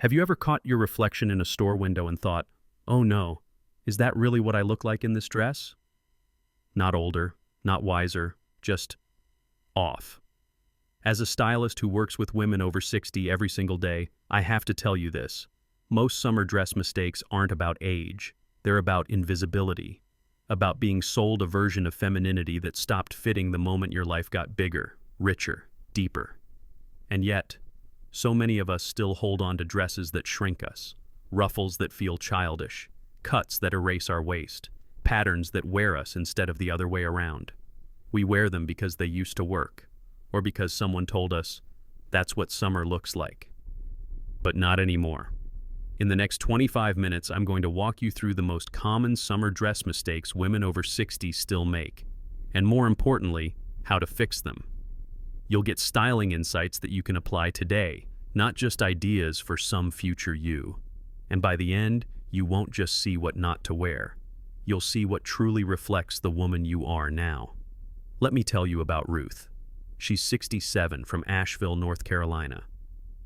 Have you ever caught your reflection in a store window and thought, oh no, is that really what I look like in this dress? Not older, not wiser, just off. As a stylist who works with women over 60 every single day, I have to tell you this. Most summer dress mistakes aren't about age. They're about invisibility, about being sold a version of femininity that stopped fitting the moment your life got bigger, richer, deeper. And yet, so many of us still hold on to dresses that shrink us, ruffles that feel childish, cuts that erase our waist, patterns that wear us instead of the other way around. We wear them because they used to work, or because someone told us, that's what summer looks like. But not anymore. In the next 25 minutes, I'm going to walk you through the most common summer dress mistakes women over 60 still make, and more importantly, how to fix them. You'll get styling insights that you can apply today, not just ideas for some future you. And by the end, you won't just see what not to wear. You'll see what truly reflects the woman you are now. Let me tell you about Ruth. She's 67 from Asheville, North Carolina.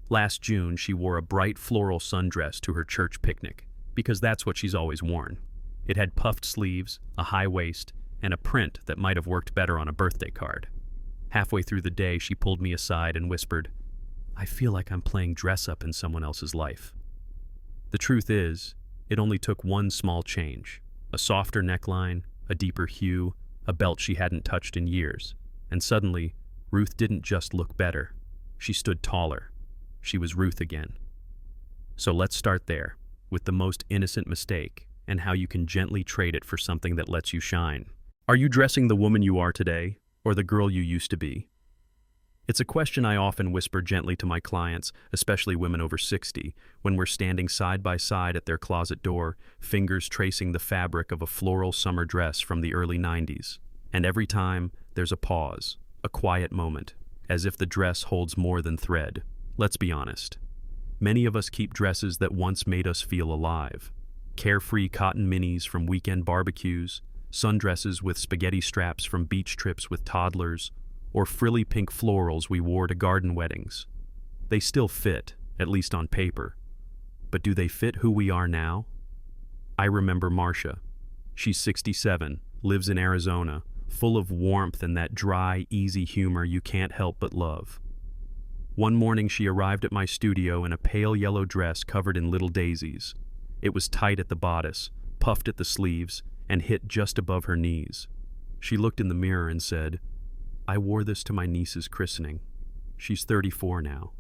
Last June, she wore a bright floral sundress to her church picnic, because that's what she's always worn. It had puffed sleeves, a high waist, and a print that might have worked better on a birthday card. Halfway through the day, she pulled me aside and whispered, I feel like I'm playing dress-up in someone else's life. The truth is, it only took one small change. A softer neckline, a deeper hue, a belt she hadn't touched in years. And suddenly, Ruth didn't just look better. She stood taller. She was Ruth again. So let's start there, with the most innocent mistake, and how you can gently trade it for something that lets you shine. Are you dressing the woman you are today, or the girl you used to be? It's a question I often whisper gently to my clients, especially women over 60, when we're standing side by side at their closet door, fingers tracing the fabric of a floral summer dress from the early 90s. And every time, there's a pause, a quiet moment, as if the dress holds more than thread. Let's be honest. Many of us keep dresses that once made us feel alive. Carefree cotton minis from weekend barbecues, sundresses with spaghetti straps from beach trips with toddlers, or frilly pink florals we wore to garden weddings. They still fit, at least on paper. But do they fit who we are now? I remember Marcia. She's 67, lives in Arizona, full of warmth and that dry, easy humor you can't help but love. One morning she arrived at my studio in a pale yellow dress covered in little daisies. It was tight at the bodice, puffed at the sleeves, and hit just above her knees. She looked in the mirror and said, I wore this to my niece's christening. She's 34 now.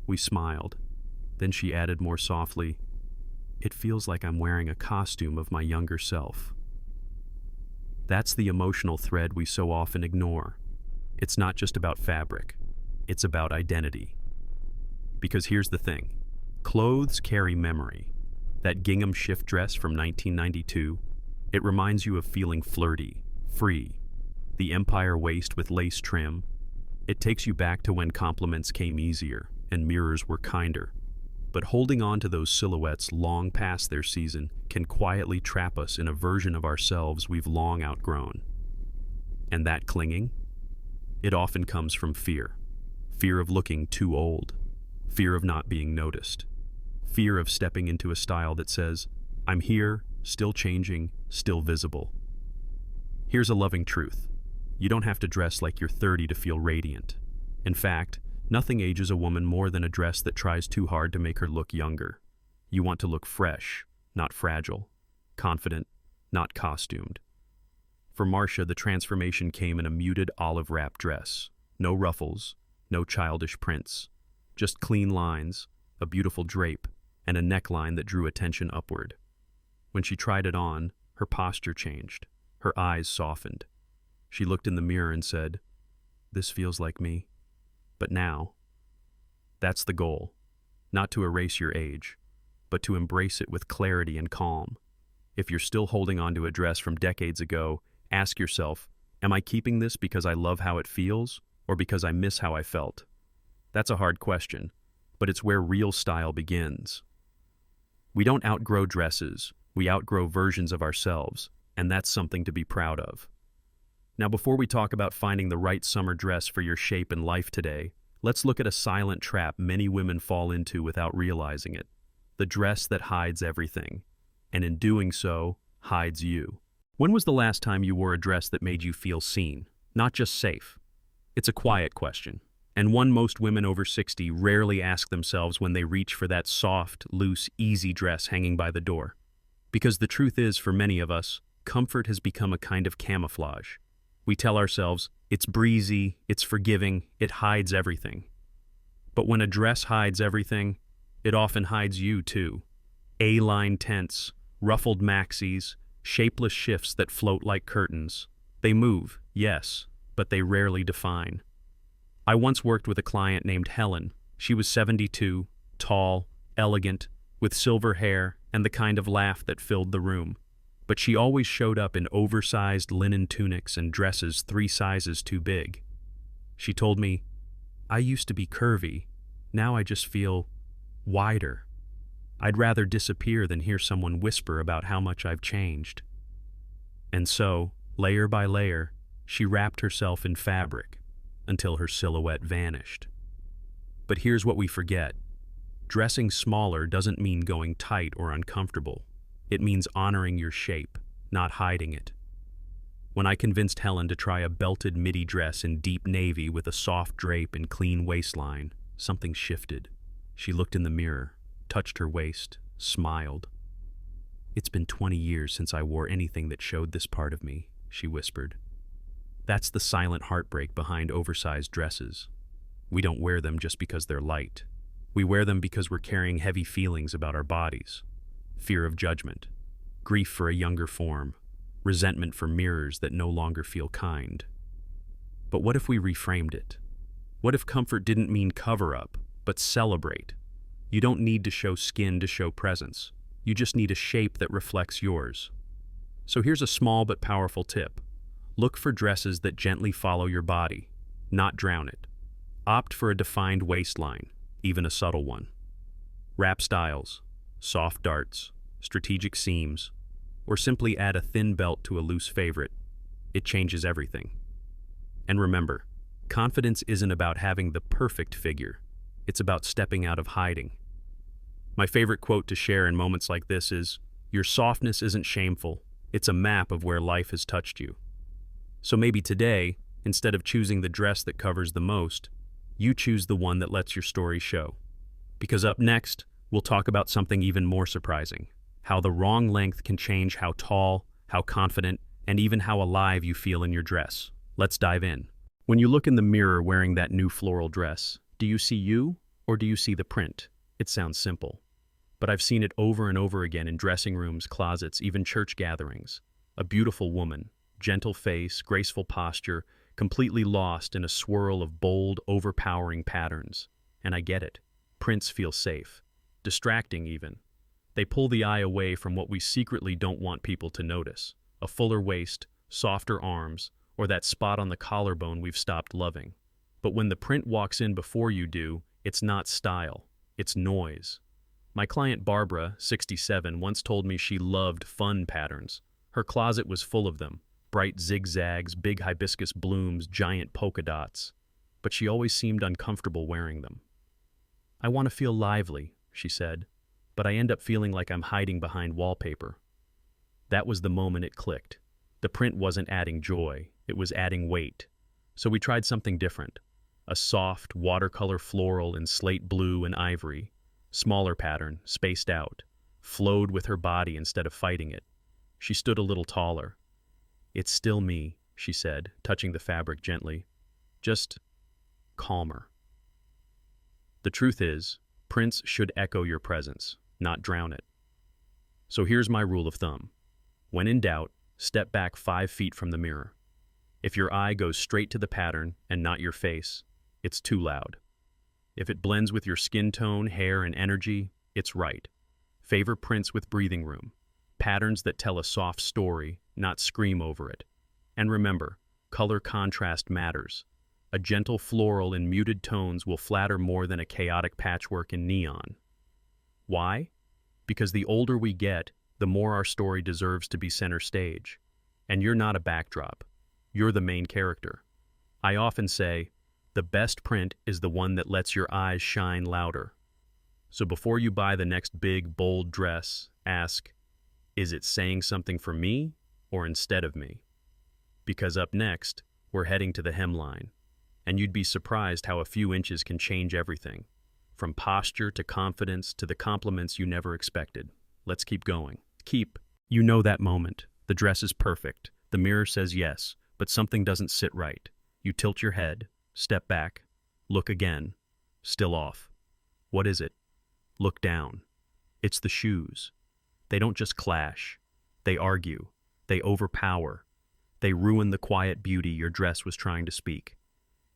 We smiled. Then she added more softly, it feels like I'm wearing a costume of my younger self. That's the emotional thread we so often ignore. It's not just about fabric. It's about identity. Because here's the thing. Clothes carry memory. That gingham shift dress from 1992, it reminds you of feeling flirty, free. The empire waist with lace trim, it takes you back to when compliments came easier and mirrors were kinder. But holding on to those silhouettes long past their season can quietly trap us in a version of ourselves we've long outgrown. And that clinging? It often comes from fear. Fear of looking too old. Fear of not being noticed. Fear of stepping into a style that says, I'm here, still changing, still visible. Here's a loving truth. You don't have to dress like you're 30 to feel radiant. In fact, nothing ages a woman more than a dress that tries too hard to make her look younger. You want to look fresh, not fragile. Confident, not costumed. For Marcia, the transformation came in a muted olive wrap dress. No ruffles, no childish prints. Just clean lines, a beautiful drape, and a neckline that drew attention upward. When she tried it on, her posture changed. Her eyes softened. She looked in the mirror and said, this feels like me. But now, that's the goal. Not to erase your age, but to embrace it with clarity and calm. If you're still holding on to a dress from decades ago, ask yourself, am I keeping this because I love how it feels, or because I miss how I felt? That's a hard question, but it's where real style begins. We don't outgrow dresses, we outgrow versions of ourselves, and that's something to be proud of. Now, before we talk about finding the right summer dress for your shape and life today, Let's look at a silent trap many women fall into without realizing it. The dress that hides everything, and in doing so, hides you. When was the last time you wore a dress that made you feel seen, not just safe? It's a quiet question, and one most women over 60 rarely ask themselves when they reach for that soft, loose, easy dress hanging by the door. Because the truth is, for many of us, comfort has become a kind of camouflage. We tell ourselves, it's breezy, it's forgiving, it hides everything. But when a dress hides everything, it often hides you too. A-line tents, ruffled maxis, shapeless shifts that float like curtains. They move, yes, but they rarely define. I once worked with a client named Helen. She was 72, tall, elegant, with silver hair and the kind of laugh that filled the room. But she always showed up in oversized linen tunics and dresses 3 sizes too big. She told me, "I used to be curvy. Now I just feel wider. I'd rather disappear than hear someone whisper about how much I've changed." And so, layer by layer, she wrapped herself in fabric until her silhouette vanished. But here's what we forget. Dressing smaller doesn't mean going tight or uncomfortable. It means honoring your shape, not hiding it. When I convinced Helen to try a belted midi dress in deep navy with a soft drape and clean waistline, something shifted. She looked in the mirror, touched her waist, smiled. "It's been 20 years since I wore anything that showed this part of me," she whispered. That's the silent heartbreak behind oversized dresses. We don't wear them just because they're light. We wear them because we're carrying heavy feelings about our bodies. Fear of judgment, grief for a younger form, resentment for mirrors that no longer feel kind. But what if we reframed it? What if comfort didn't mean cover up, but celebrate? You don't need to show skin to show presence. You just need a shape that reflects yours. So here's a small but powerful tip. Look for dresses that gently follow your body, not drown it. Opt for a defined waistline, even a subtle one. Wrap styles, soft darts, strategic seams, or simply add a thin belt to a loose favorite. It changes everything. And remember, confidence isn't about having the perfect figure. It's about stepping out of hiding. My favorite quote to share in moments like this is, "Your softness isn't shameful. It's a map of where life has touched you." So maybe today, instead of choosing the dress that covers the most, you choose the one that lets your story show. Because up next, we'll talk about something even more surprising, how the wrong length can change how tall, how confident, and even how alive you feel in your dress. Let's dive in. When you look in the mirror wearing that new floral dress, do you see you or do you see the print? It sounds simple, but I've seen it over and over again in dressing rooms, closets, even church gatherings. A beautiful woman, gentle face, graceful posture, completely lost in a swirl of bold, overpowering patterns. And I get it. Prints feel safe. Distracting even. They pull the eye away from what we secretly don't want people to notice. A fuller waist, softer arms, or that spot on the collarbone we've stopped loving. But when the print walks in before you do, it's not style, it's noise. My client Barbara, 67, once told me she loved fun patterns. Her closet was full of them. Bright zigzags, big hibiscus blooms, giant polka dots. But she always seemed uncomfortable wearing them. "I want to feel lively," she said, "but I end up feeling like I'm hiding behind wallpaper." That was the moment it clicked. The print wasn't adding joy, it was adding weight. So we tried something different. A soft, watercolor floral in slate blue and ivory. Smaller pattern, spaced out. Flowed with her body instead of fighting it. She stood a little taller. "It's still me," she said, touching the fabric gently. "Just calmer." The truth is, prints should echo your presence, not drown it. So here's my rule of thumb. When in doubt, step back 5 feet from the mirror. If your eye goes straight to the pattern and not your face, it's too loud. If it blends with your skin tone, hair, and energy, it's right. Favor prints with breathing room. Patterns that tell a soft story, not scream over it. And remember, color contrast matters. A gentle floral in muted tones will flatter more than a chaotic patchwork in neon. Why? Because the older we get, the more our story deserves to be center stage. And you're not a backdrop. You're the main character. I often say, The best print is the one that lets your eyes shine louder. So before you buy the next big, bold dress, ask, is it saying something for me or instead of me? Because up next, we're heading to the hemline, and you'd be surprised how a few inches can change everything, from posture to confidence to the compliments you never expected. Let's keep going. You know that moment. The dress is perfect. The mirror says yes, but something doesn't sit right. You tilt your head, step back, look again. Still off. What is it? Look down. It's the shoes. They don't just clash. They argue. They overpower. They ruin the quiet beauty your dress was trying to speak.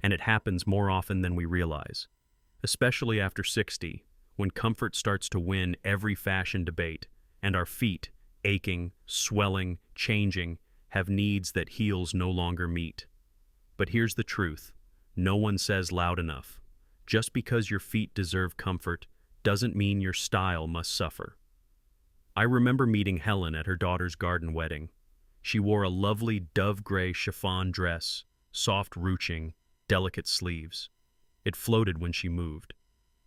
And it happens more often than we realize, especially after 60, when comfort starts to win every fashion debate, and our feet, aching, swelling, changing, have needs that heels no longer meet. But here's the truth. No one says loud enough. Just because your feet deserve comfort doesn't mean your style must suffer. I remember meeting Helen at her daughter's garden wedding. She wore a lovely dove-gray chiffon dress, soft ruching, delicate sleeves. It floated when she moved,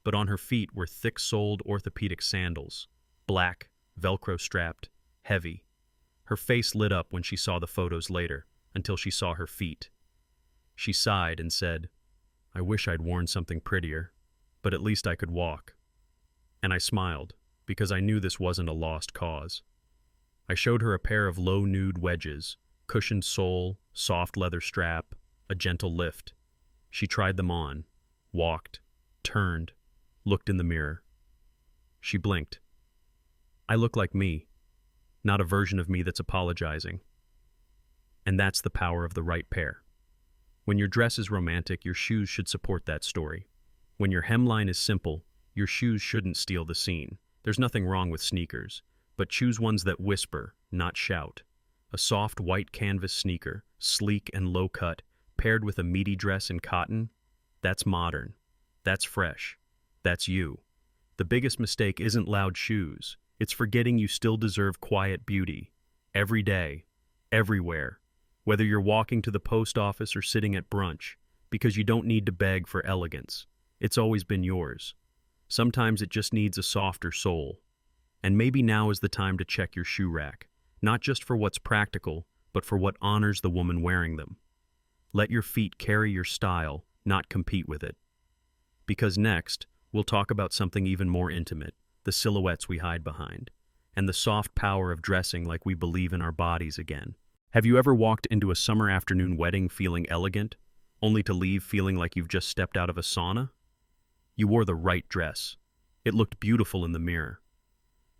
but on her feet were thick-soled orthopedic sandals, black, Velcro-strapped, heavy. Her face lit up when she saw the photos later, until she saw her feet. She sighed and said, "I wish I'd worn something prettier, but at least I could walk." And I smiled, because I knew this wasn't a lost cause. I showed her a pair of low nude wedges, cushioned sole, soft leather strap, a gentle lift. She tried them on, walked, turned, looked in the mirror. She blinked. I look like me, not a version of me that's apologizing. And that's the power of the right pair. When your dress is romantic, your shoes should support that story. When your hemline is simple, your shoes shouldn't steal the scene. There's nothing wrong with sneakers, but choose ones that whisper, not shout. A soft white canvas sneaker, sleek and low cut, paired with a meaty dress in cotton, that's modern. That's fresh. That's you. The biggest mistake isn't loud shoes. It's forgetting you still deserve quiet beauty. Every day. Everywhere. Whether you're walking to the post office or sitting at brunch, because you don't need to beg for elegance. It's always been yours. Sometimes it just needs a softer sole. And maybe now is the time to check your shoe rack, not just for what's practical, but for what honors the woman wearing them. Let your feet carry your style, not compete with it. Because next, we'll talk about something even more intimate, the silhouettes we hide behind, and the soft power of dressing like we believe in our bodies again. Have you ever walked into a summer afternoon wedding feeling elegant, only to leave feeling like you've just stepped out of a sauna? You wore the right dress. It looked beautiful in the mirror.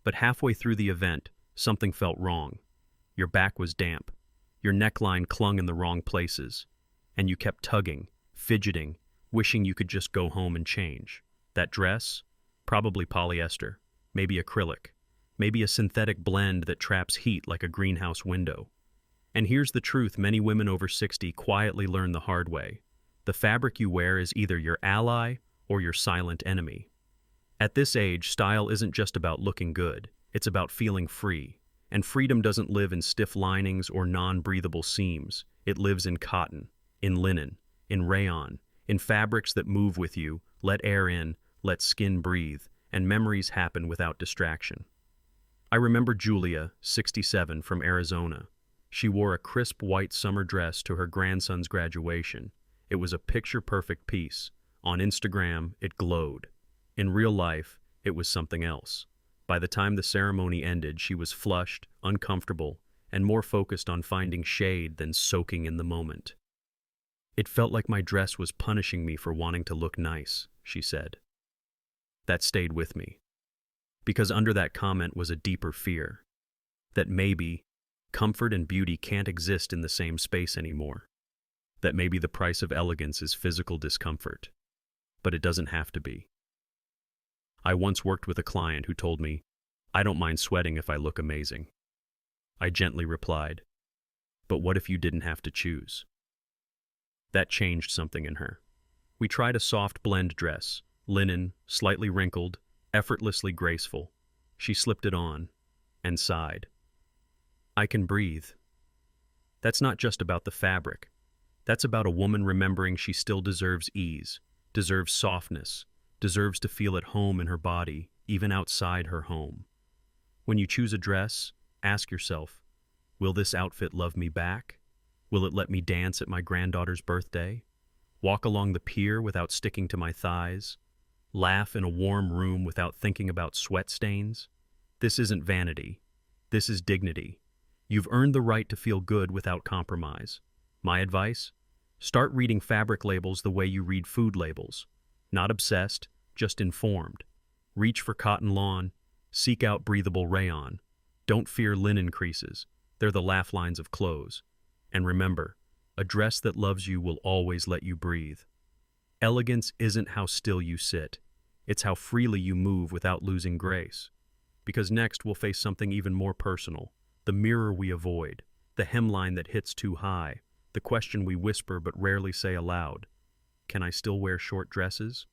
But halfway through the event, something felt wrong. Your back was damp. Your neckline clung in the wrong places. And you kept tugging, fidgeting, wishing you could just go home and change. That dress? Probably polyester, maybe acrylic, maybe a synthetic blend that traps heat like a greenhouse window. And here's the truth many women over 60 quietly learn the hard way. The fabric you wear is either your ally or your silent enemy. At this age, style isn't just about looking good, it's about feeling free. And freedom doesn't live in stiff linings or non-breathable seams. It lives in cotton, in linen, in rayon, in fabrics that move with you, let air in, let skin breathe, and memories happen without distraction. I remember Julia, 67, from Arizona. She wore a crisp white summer dress to her grandson's graduation. It was a picture-perfect piece. On Instagram, it glowed. In real life, it was something else. By the time the ceremony ended, she was flushed, uncomfortable, and more focused on finding shade than soaking in the moment. "It felt like my dress was punishing me for wanting to look nice," she said. That stayed with me. Because under that comment was a deeper fear. That maybe comfort and beauty can't exist in the same space anymore. That maybe the price of elegance is physical discomfort. But it doesn't have to be. I once worked with a client who told me, "I don't mind sweating if I look amazing." I gently replied, "But what if you didn't have to choose?" That changed something in her. We tried a soft blend dress, linen, slightly wrinkled, effortlessly graceful. She slipped it on and sighed. "I can breathe." That's not just about the fabric. That's about a woman remembering she still deserves ease, deserves softness, deserves to feel at home in her body, even outside her home. When you choose a dress, ask yourself, will this outfit love me back? Will it let me dance at my granddaughter's birthday? Walk along the pier without sticking to my thighs? Laugh in a warm room without thinking about sweat stains? This isn't vanity. This is dignity. You've earned the right to feel good without compromise. My advice? Start reading fabric labels the way you read food labels. Not obsessed, just informed. Reach for cotton lawn. Seek out breathable rayon. Don't fear linen creases. They're the laugh lines of clothes. And remember, a dress that loves you will always let you breathe. Elegance isn't how still you sit. It's how freely you move without losing grace. Because next we'll face something even more personal. The mirror we avoid. The hemline that hits too high. The question we whisper but rarely say aloud. Can I still wear short dresses?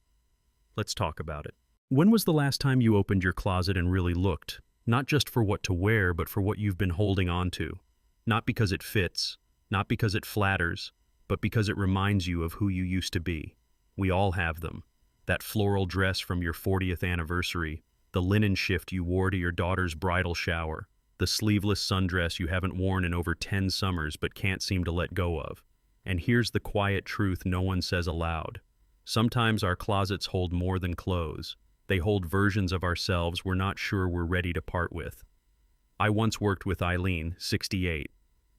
Let's talk about it. When was the last time you opened your closet and really looked? Not just for what to wear, but for what you've been holding on to. Not because it fits, not because it flatters, but because it reminds you of who you used to be. We all have them. That floral dress from your 40th anniversary, the linen shift you wore to your daughter's bridal shower, the sleeveless sundress you haven't worn in over 10 summers but can't seem to let go of. And here's the quiet truth no one says aloud. Sometimes our closets hold more than clothes. They hold versions of ourselves we're not sure we're ready to part with. I once worked with Eileen, 68.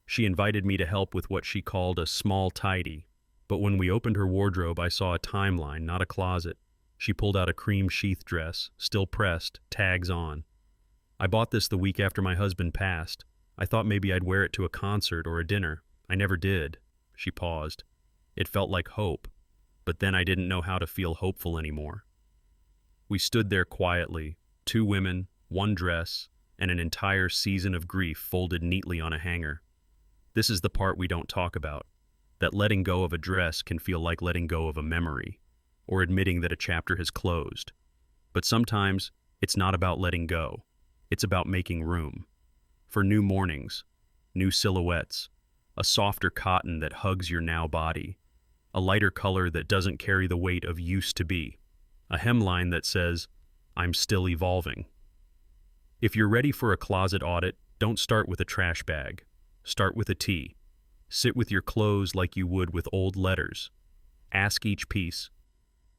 She invited me to help with what she called a small tidy. But when we opened her wardrobe, I saw a timeline, not a closet. She pulled out a cream sheath dress, still pressed, tags on. I bought this the week after my husband passed. I thought maybe I'd wear it to a concert or a dinner. I never did. She paused. It felt like hope, but then I didn't know how to feel hopeful anymore. We stood there quietly, 2 women, 1 dress, and an entire season of grief folded neatly on a hanger. This is the part we don't talk about, that letting go of a dress can feel like letting go of a memory, or admitting that a chapter has closed. But sometimes, it's not about letting go. It's about making room. For new mornings, new silhouettes, a softer cotton that hugs your now body, a lighter color that doesn't carry the weight of used to be, a hemline that says, I'm still evolving. If you're ready for a closet audit, don't start with a trash bag. Start with a T. Sit with your clothes like you would with old letters. Ask each piece,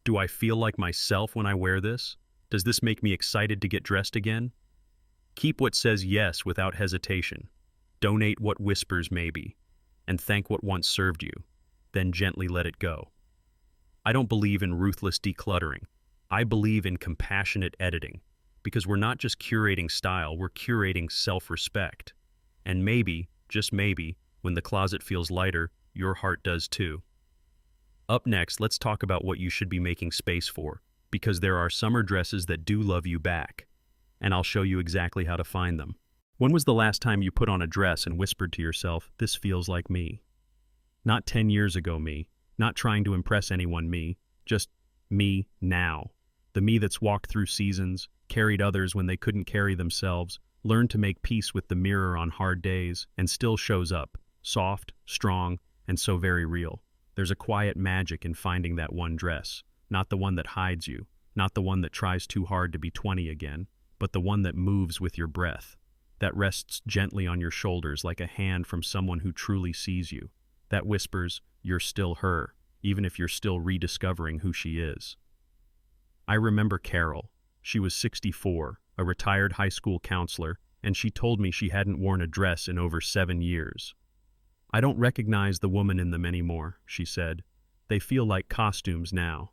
do I feel like myself when I wear this? Does this make me excited to get dressed again? Keep what says yes without hesitation. Donate what whispers maybe, and thank what once served you. Then gently let it go. I don't believe in ruthless decluttering. I believe in compassionate editing, because we're not just curating style, we're curating self-respect. And maybe, just maybe, when the closet feels lighter, your heart does too. Up next, let's talk about what you should be making space for, because there are summer dresses that do love you back, and I'll show you exactly how to find them. When was the last time you put on a dress and whispered to yourself, this feels like me? Not 10 years ago me, not trying to impress anyone me, just me now. The me that's walked through seasons, carried others when they couldn't carry themselves, learned to make peace with the mirror on hard days, and still shows up, soft, strong, and so very real. There's a quiet magic in finding that one dress, not the one that hides you, not the one that tries too hard to be 20 again, but the one that moves with your breath, that rests gently on your shoulders like a hand from someone who truly sees you, that whispers, you're still her, even if you're still rediscovering who she is. I remember Carol. She was 64, a retired high school counselor, and she told me she hadn't worn a dress in over 7 years. I don't recognize the woman in them anymore, she said. They feel like costumes now.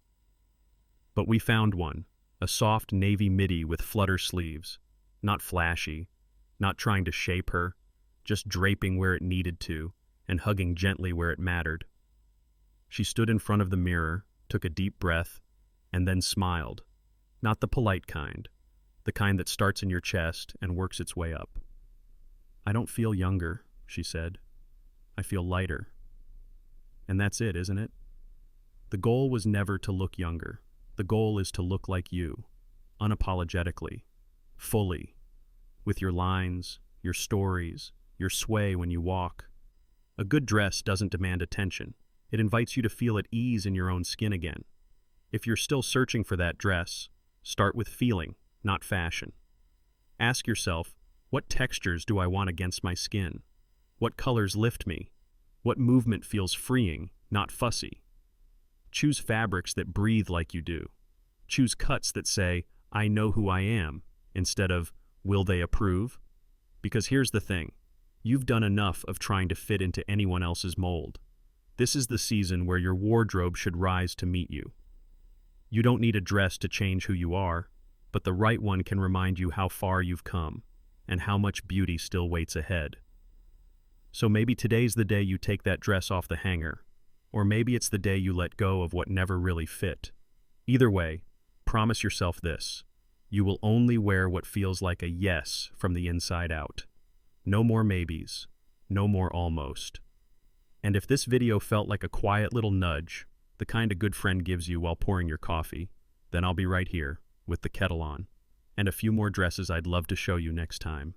But we found one, a soft navy midi with flutter sleeves, not flashy, not trying to shape her, just draping where it needed to and hugging gently where it mattered. She stood in front of the mirror, took a deep breath, and then smiled. Not the polite kind, the kind that starts in your chest and works its way up. I don't feel younger, she said. I feel lighter. And that's it, isn't it? The goal was never to look younger. The goal is to look like you, unapologetically, fully, with your lines, your stories, your sway when you walk. A good dress doesn't demand attention. It invites you to feel at ease in your own skin again. If you're still searching for that dress, start with feeling, not fashion. Ask yourself, what textures do I want against my skin? What colors lift me? What movement feels freeing, not fussy? Choose fabrics that breathe like you do. Choose cuts that say, I know who I am, instead of, will they approve? Because here's the thing, you've done enough of trying to fit into anyone else's mold. This is the season where your wardrobe should rise to meet you. You don't need a dress to change who you are, but the right one can remind you how far you've come and how much beauty still waits ahead. So maybe today's the day you take that dress off the hanger, or maybe it's the day you let go of what never really fit. Either way, promise yourself this: you will only wear what feels like a yes from the inside out. No more maybes, no more almost. And if this video felt like a quiet little nudge, the kind a good friend gives you while pouring your coffee, then I'll be right here, with the kettle on, and a few more dresses I'd love to show you next time.